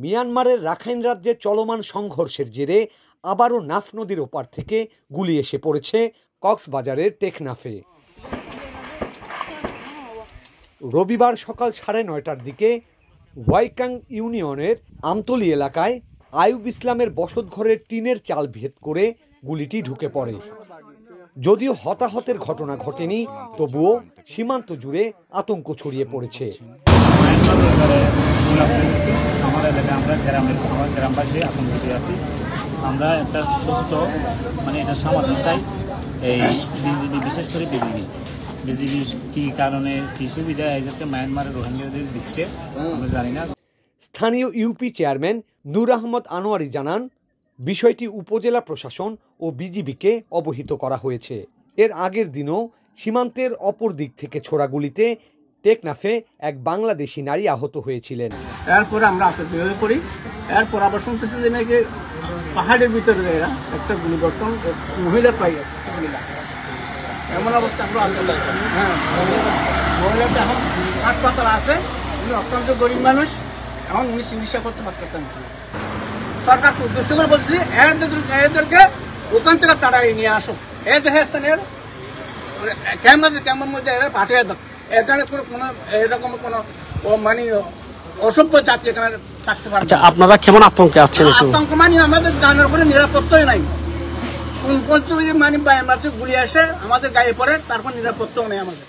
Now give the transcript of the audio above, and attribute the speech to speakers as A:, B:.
A: মিয়ানমারের রাখাইন রাজ্যে চলমান সংঘর্ষের জেরে আবারও নাফ নদীর ওপার থেকে গুলি এসে পড়েছে কক্সবাজারের টেকনাফে। রবিবার সকাল 9:30টার দিকে ওয়াইকাং ইউনিয়নের আমতলী এলাকায় আইয়ুব ইসলামের বসতঘরের টিনের চাল ভেদ করে গুলিটি ঢুকে পড়ে। যদিও হতাহতের ঘটনা ঘটেনি, তবুও সীমান্ত জুড়ে আতঙ্ক ছড়িয়ে পড়েছে।
B: আমার এলাকায় আমরা গ্রামবাসী আতঙ্কিত আছি। আমরা একটা সুস্থ এটা সমাধান চাই। এই বিজিবি, বিশেষ করে বিজিবি কি কারণে কি সুবিধা এদেরকে মায়ানমারের রোহিঙ্গাদের দিচ্ছে আমরা জানি না।
A: স্থানীয় ইউপি চেয়ারম্যান নূর আহমদ আনোয়ারি জানান, বিষয়টি উপজেলা প্রশাসন ও বিজিবিকে অবহিত করা হয়েছে। এর আগের দিনও সীমান্তের অপর দিক থেকে ছোড়া গুলিতে টেকনাফে এক বাংলাদেশি নারী আহত হয়েছিলেন।
C: এরপর আমরা আতঙ্কিত হয়ে পড়ি। এরপর আবার শুনতেছি যে নাকি পাহাড়ের ভিতরে একটা গুলিবর্ষণ মহিলা পাই এমন অবস্থা। আমরা মহিলাটা এখন হাসপাতাল আছে, উনি অত্যন্ত গরিব মানুষ, এখন উনি চিকিৎসা করতে পারতেছেন। সরকারকে উদ্দেশ্য করে বলছি এদেরকে ওখান থেকে তাড়াই নিয়ে আসুক। এই দেশে স্থানের কেমন মধ্যে এরা পাঠিয়ে দাও। এখানে কোনো এরকম কোনো অসভ্য জাতি এখানে থাকতে পারে।
D: আপনারা কেমন আতঙ্কে আছেন?
C: আতঙ্ক আমাদের জানার কোনো নিরাপত্তাই নাই। কোন আমরা গুলি আসে আমাদের গায়ে পড়ে, তারপর নিরাপত্তাও নেই আমাদের।